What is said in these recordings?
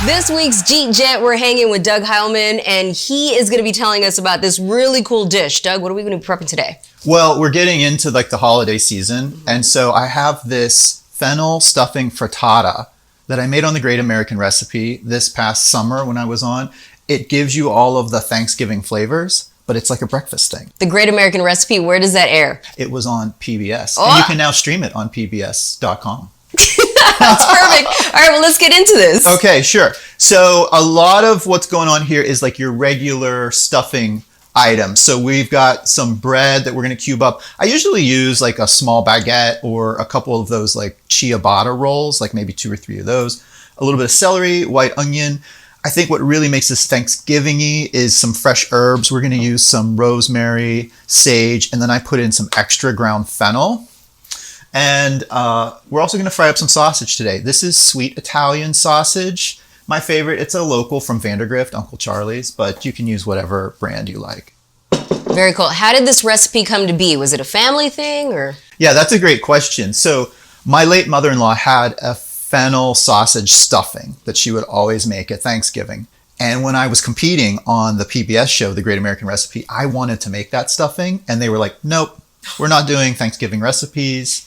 This week's Jeet Jet, we're hanging with Doug Heilman, and he is going to be telling us about this really cool dish. Doug, what are we going to be prepping today? Well, we're getting into like the holiday season, and so I have this Fennel Stuffing Fritta that I made on the Great American Recipe this past summer when I was on. It gives you all of the Thanksgiving flavors, but it's like a breakfast thing. The Great American Recipe, where does that air? It was on PBS, and you can now stream it on pbs.com. That's perfect. All right, well, let's get into this. Okay, sure. So a lot of what's going on here is like your regular stuffing items. So we've got some bread that we're going to cube up. I usually use like a small baguette or a couple of those like ciabatta rolls, like maybe 2 or 3 of those. A little bit of celery, white onion. I think what really makes this Thanksgiving-y is some fresh herbs. We're going to use some rosemary, sage, and then I put in some extra ground fennel. And we're also going to fry up some sausage today. This is sweet Italian sausage. My favorite, it's a local from Vandergrift, Uncle Charlie's, but you can use whatever brand you like. Very cool. How did this recipe come to be? Was it a family thing or? Yeah, that's a great question. So my late mother-in-law had a fennel sausage stuffing that she would always make at Thanksgiving. And when I was competing on the PBS show, The Great American Recipe, I wanted to make that stuffing. And they were like, nope, we're not doing Thanksgiving recipes.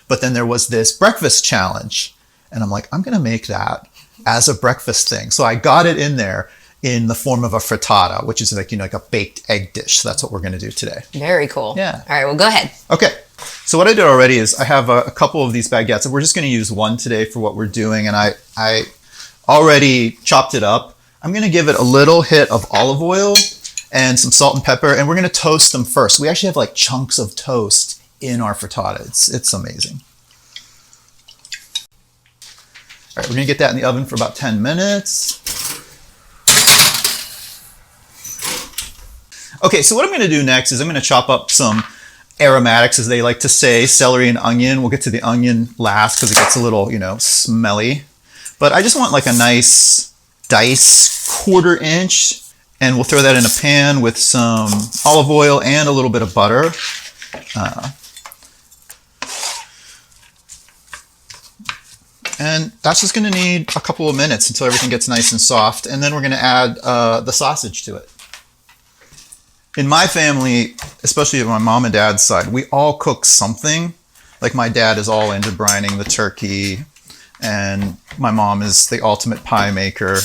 But then there was this breakfast challenge. And I'm like, I'm going to make that as a breakfast thing. So I got it in there in the form of a frittata, which is like, like a baked egg dish. So that's what we're going to do today. Very cool. Yeah. All right, well, go ahead. Okay. So what I did already is I have a couple of these baguettes. And we're just going to use one today for what we're doing. And I already chopped it up. I'm going to give it a little hit of olive oil and some salt and pepper. And we're going to toast them first. We actually have like chunks of toast in our frittata. It's amazing. All right, we're gonna get that in the oven for about 10 minutes. Okay, so what I'm gonna do next is I'm gonna chop up some aromatics, as they like to say, celery and onion. We'll get to the onion last because it gets a little, smelly. But I just want like a nice dice 1/4 inch, and we'll throw that in a pan with some olive oil and a little bit of butter. And that's just going to need a couple of minutes until everything gets nice and soft. And then we're going to add the sausage to it. In my family, especially on my mom and dad's side, we all cook something. Like my dad is all into brining the turkey. And my mom is the ultimate pie maker.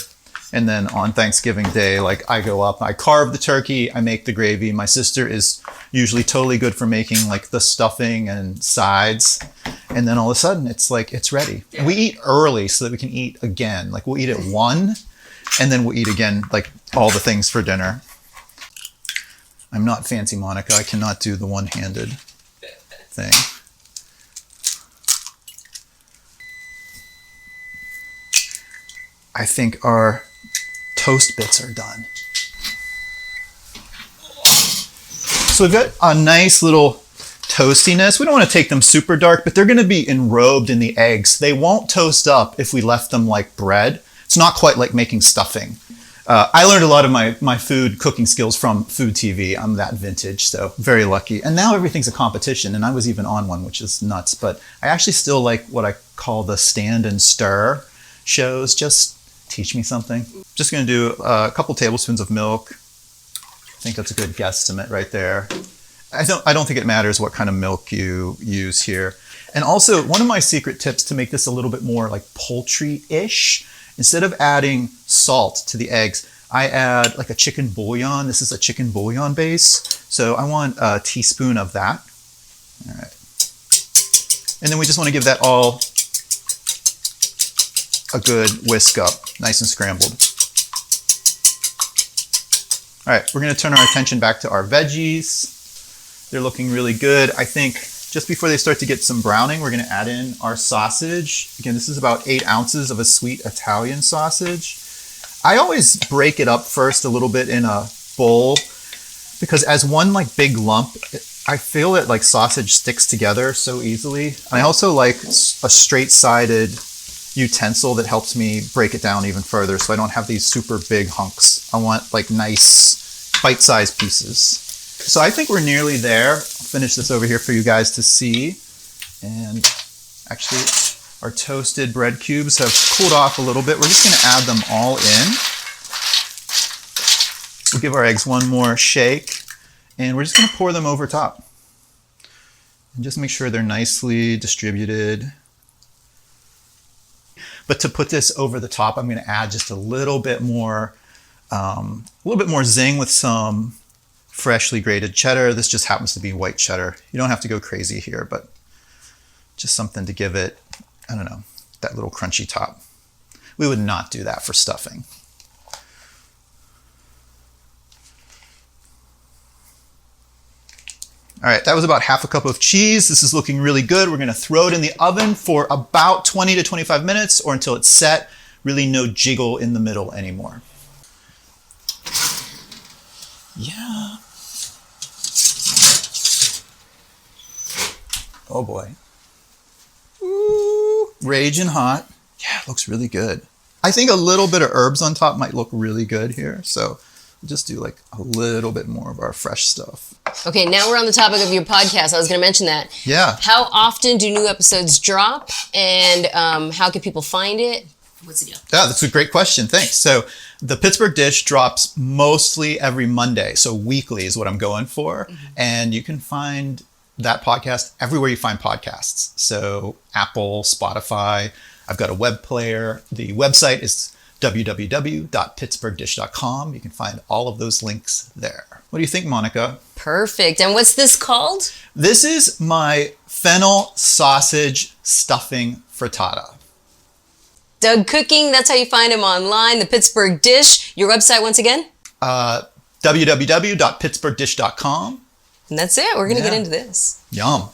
And then on Thanksgiving Day, like I go up, I carve the turkey, I make the gravy. My sister is usually totally good for making like the stuffing and sides. And then all of a sudden it's like, it's ready. And we eat early so that we can eat again. Like we'll eat at 1 and then we'll eat again, like all the things for dinner. I'm not fancy Monica. I cannot do the one-handed thing. I think our toast bits are done. So we've got a nice little toastiness. We don't want to take them super dark, but they're going to be enrobed in the eggs. They won't toast up if we left them like bread. It's not quite like making stuffing. I learned a lot of my food cooking skills from food TV. I'm that vintage, so very lucky. And now everything's a competition, and I was even on one, which is nuts. But I actually still like what I call the stand and stir shows. Just teach me something. Just going to do a couple tablespoons of milk. I think that's a good guesstimate right there. I don't think it matters what kind of milk you use here. And also, one of my secret tips to make this a little bit more like poultry-ish, instead of adding salt to the eggs, I add like a chicken bouillon. This is a chicken bouillon base. So I want a teaspoon of that. All right. And then we just want to give that all a good whisk up, nice and scrambled. All right, we're going to turn our attention back to our veggies. They're looking really good. I think just before they start to get some browning, we're going to add in our sausage. Again, this is about 8 ounces of a sweet Italian sausage. I always break it up first a little bit in a bowl because as one like big lump, I feel that like sausage sticks together so easily. And I also like a straight-sided utensil that helps me break it down even further so I don't have these super big hunks. I want like nice bite-sized pieces. So I think we're nearly there. I'll finish this over here for you guys to see. And actually, Our toasted bread cubes have cooled off a little bit. We're just going to add them all in. We'll give our eggs one more shake, and we're just going to pour them over top. And just make sure they're nicely distributed. But to put this over the top, I'm going to add just a little bit more zing with some freshly grated cheddar. This just happens to be white cheddar. You don't have to go crazy here, but just something to give it, I don't know, that little crunchy top. We would not do that for stuffing. All right, that was about half a cup of cheese. This is looking really good. We're gonna throw it in the oven for about 20 to 25 minutes or until it's set. Really no jiggle in the middle anymore. Yeah. Oh boy. Ooh, raging hot. Yeah, it looks really good. I think a little bit of herbs on top might look really good here. So we'll just do like a little bit more of our fresh stuff. Okay, now we're on the topic of your podcast. I was going to mention that. Yeah. How often do new episodes drop, and how can people find it? What's the deal? Yeah, that's a great question. Thanks. So the Pittsburgh Dish drops mostly every Monday. So weekly is what I'm going for. Mm-hmm. And you can find that podcast everywhere you find podcasts. So Apple, Spotify. I've got a web player. The website is www.pittsburghdish.com. You can find all of those links there. What do you think, Monica? Perfect. And what's this called? This is my Fennel Sausage Stuffing Frittata. Doug Cooking, that's how you find him online. The Pittsburgh Dish. Your website once again? www.pittsburghdish.com. And that's it. We're going to get into this. Yum.